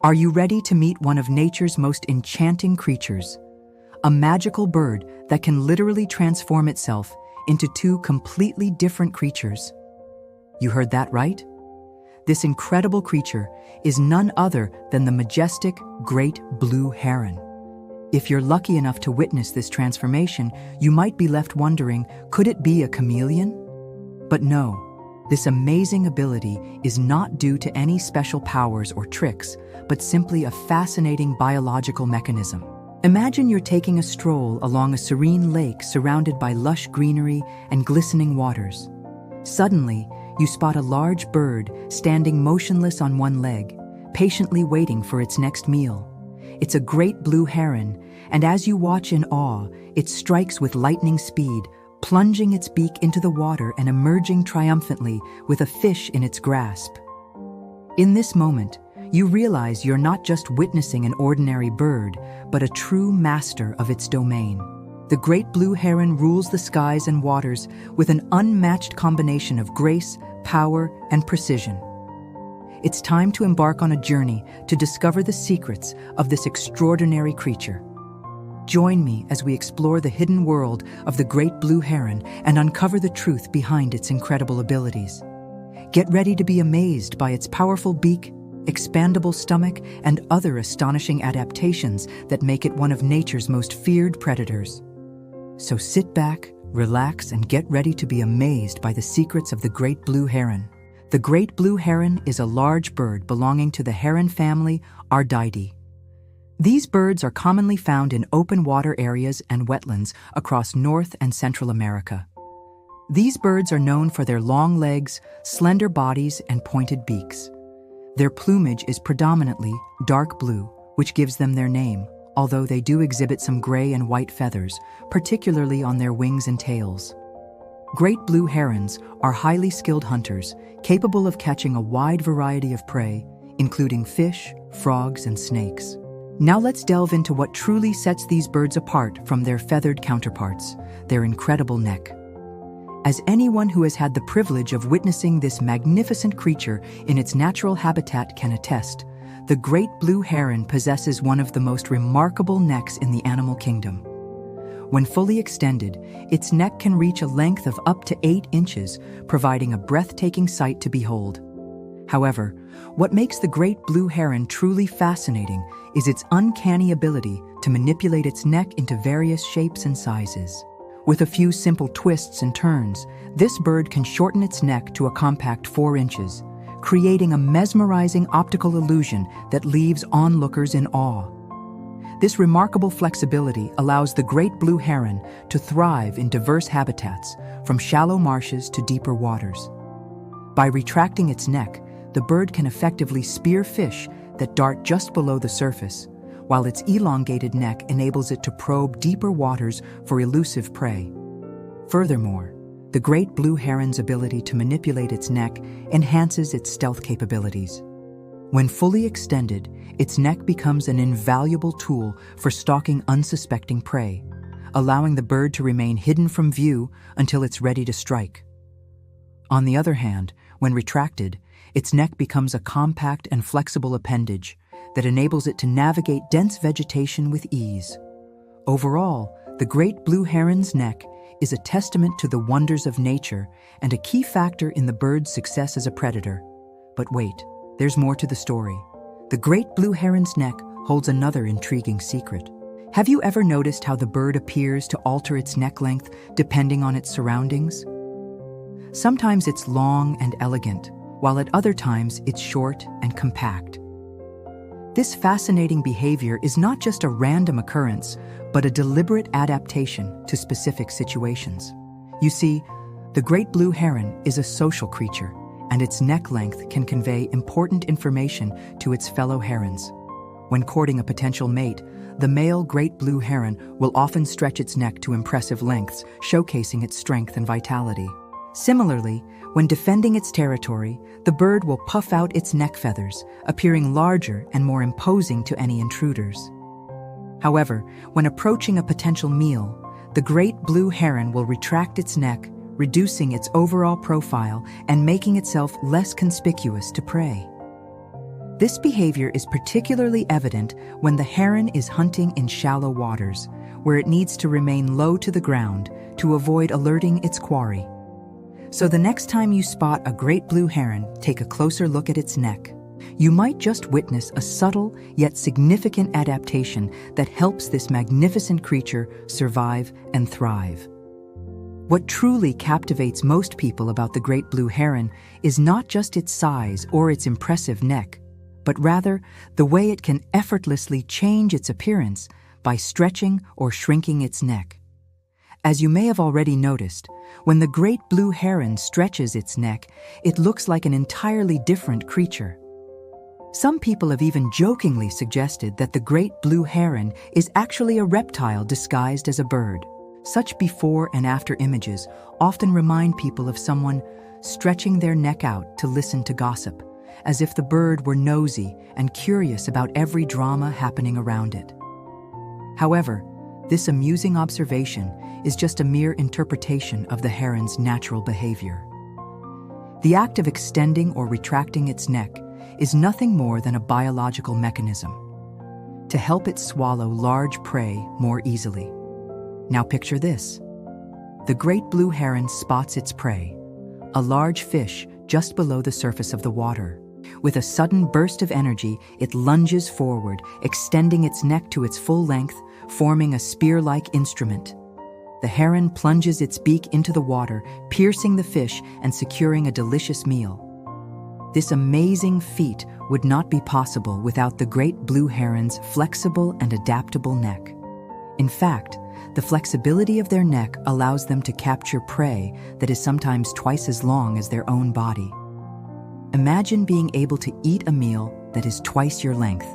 Are you ready to meet one of nature's most enchanting creatures? A magical bird that can literally transform itself into two completely different creatures. You heard that right? This incredible creature is none other than the majestic great blue heron. If you're lucky enough to witness this transformation, you might be left wondering, could it be a chameleon? But no. This amazing ability is not due to any special powers or tricks, but simply a fascinating biological mechanism. Imagine you're taking a stroll along a serene lake surrounded by lush greenery and glistening waters. Suddenly, you spot a large bird standing motionless on one leg, patiently waiting for its next meal. It's a great blue heron, and as you watch in awe, it strikes with lightning speed, plunging its beak into the water and emerging triumphantly with a fish in its grasp. In this moment, you realize you're not just witnessing an ordinary bird, but a true master of its domain. The great blue heron rules the skies and waters with an unmatched combination of grace, power, and precision. It's time to embark on a journey to discover the secrets of this extraordinary creature. Join me as we explore the hidden world of the great blue heron and uncover the truth behind its incredible abilities. Get ready to be amazed by its powerful beak, expandable stomach, and other astonishing adaptations that make it one of nature's most feared predators. So sit back, relax, and get ready to be amazed by the secrets of the great blue heron. The great blue heron is a large bird belonging to the heron family Ardeidae. These birds are commonly found in open water areas and wetlands across North and Central America. These birds are known for their long legs, slender bodies, and pointed beaks. Their plumage is predominantly dark blue, which gives them their name, although they do exhibit some gray and white feathers, particularly on their wings and tails. Great blue herons are highly skilled hunters, capable of catching a wide variety of prey, including fish, frogs, and snakes. Now let's delve into what truly sets these birds apart from their feathered counterparts, their incredible neck. As anyone who has had the privilege of witnessing this magnificent creature in its natural habitat can attest, the great blue heron possesses one of the most remarkable necks in the animal kingdom. When fully extended, its neck can reach a length of up to 8 inches, providing a breathtaking sight to behold. However, what makes the great blue heron truly fascinating is its uncanny ability to manipulate its neck into various shapes and sizes. With a few simple twists and turns, this bird can shorten its neck to a compact 4 inches, creating a mesmerizing optical illusion that leaves onlookers in awe. This remarkable flexibility allows the great blue heron to thrive in diverse habitats, from shallow marshes to deeper waters. By retracting its neck, the bird can effectively spear fish that dart just below the surface, while its elongated neck enables it to probe deeper waters for elusive prey. Furthermore, the great blue heron's ability to manipulate its neck enhances its stealth capabilities. When fully extended, its neck becomes an invaluable tool for stalking unsuspecting prey, allowing the bird to remain hidden from view until it's ready to strike. On the other hand, when retracted, its neck becomes a compact and flexible appendage that enables it to navigate dense vegetation with ease. Overall, the great blue heron's neck is a testament to the wonders of nature and a key factor in the bird's success as a predator. But wait, there's more to the story. The great blue heron's neck holds another intriguing secret. Have you ever noticed how the bird appears to alter its neck length depending on its surroundings? Sometimes it's long and elegant, while at other times it's short and compact. This fascinating behavior is not just a random occurrence, but a deliberate adaptation to specific situations. You see, the great blue heron is a social creature, and its neck length can convey important information to its fellow herons. When courting a potential mate, the male great blue heron will often stretch its neck to impressive lengths, showcasing its strength and vitality. Similarly, when defending its territory, the bird will puff out its neck feathers, appearing larger and more imposing to any intruders. However, when approaching a potential meal, the great blue heron will retract its neck, reducing its overall profile and making itself less conspicuous to prey. This behavior is particularly evident when the heron is hunting in shallow waters, where it needs to remain low to the ground to avoid alerting its quarry. So the next time you spot a great blue heron, take a closer look at its neck. You might just witness a subtle yet significant adaptation that helps this magnificent creature survive and thrive. What truly captivates most people about the great blue heron is not just its size or its impressive neck, but rather the way it can effortlessly change its appearance by stretching or shrinking its neck. As you may have already noticed, when the great blue heron stretches its neck, it looks like an entirely different creature. Some people have even jokingly suggested that the great blue heron is actually a reptile disguised as a bird. Such before and after images often remind people of someone stretching their neck out to listen to gossip, as if the bird were nosy and curious about every drama happening around it. However, this amusing observation is just a mere interpretation of the heron's natural behavior. The act of extending or retracting its neck is nothing more than a biological mechanism to help it swallow large prey more easily. Now picture this. The great blue heron spots its prey, a large fish just below the surface of the water. With a sudden burst of energy, it lunges forward, extending its neck to its full length, forming a spear-like instrument. The heron plunges its beak into the water, piercing the fish and securing a delicious meal. This amazing feat would not be possible without the great blue heron's flexible and adaptable neck. In fact, the flexibility of their neck allows them to capture prey that is sometimes twice as long as their own body. Imagine being able to eat a meal that is twice your length.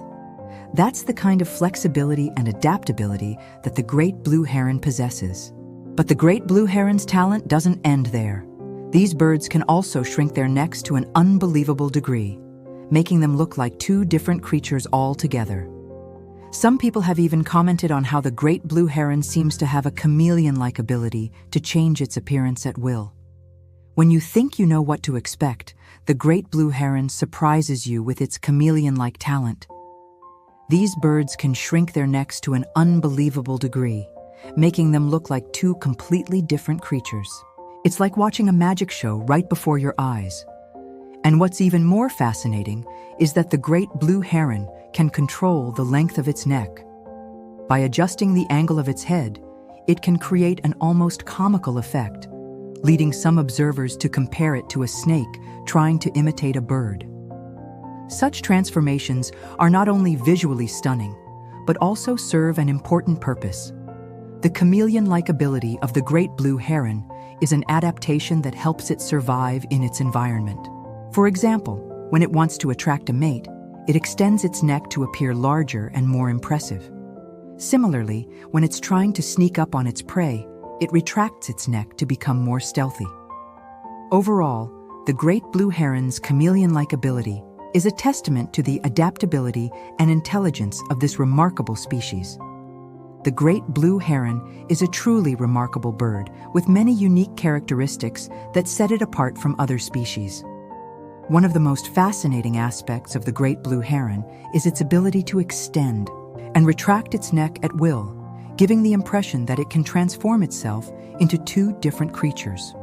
That's the kind of flexibility and adaptability that the great blue heron possesses. But the great blue heron's talent doesn't end there. These birds can also shrink their necks to an unbelievable degree, making them look like two different creatures altogether. Some people have even commented on how the great blue heron seems to have a chameleon-like ability to change its appearance at will. When you think you know what to expect, the great blue heron surprises you with its chameleon-like talent. These birds can shrink their necks to an unbelievable degree, making them look like two completely different creatures. It's like watching a magic show right before your eyes. And what's even more fascinating is that the great blue heron can control the length of its neck. By adjusting the angle of its head, it can create an almost comical effect, leading some observers to compare it to a snake trying to imitate a bird. Such transformations are not only visually stunning, but also serve an important purpose. The chameleon-like ability of the great blue heron is an adaptation that helps it survive in its environment. For example, when it wants to attract a mate, it extends its neck to appear larger and more impressive. Similarly, when it's trying to sneak up on its prey, it retracts its neck to become more stealthy. Overall, the great blue heron's chameleon-like ability is a testament to the adaptability and intelligence of this remarkable species. The great blue heron is a truly remarkable bird with many unique characteristics that set it apart from other species. One of the most fascinating aspects of the great blue heron is its ability to extend and retract its neck at will, giving the impression that it can transform itself into two different creatures.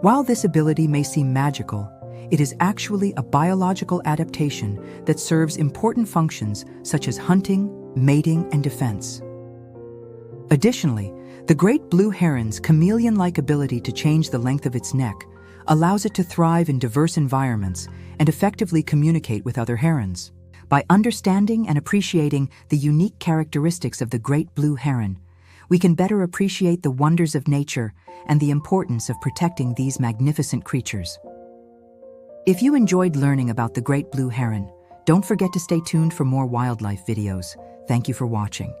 While this ability may seem magical, it is actually a biological adaptation that serves important functions such as hunting, mating, and defense. Additionally, the great blue heron's chameleon-like ability to change the length of its neck allows it to thrive in diverse environments and effectively communicate with other herons. By understanding and appreciating the unique characteristics of the great blue heron, we can better appreciate the wonders of nature and the importance of protecting these magnificent creatures. If you enjoyed learning about the great blue heron, don't forget to stay tuned for more wildlife videos. Thank you for watching.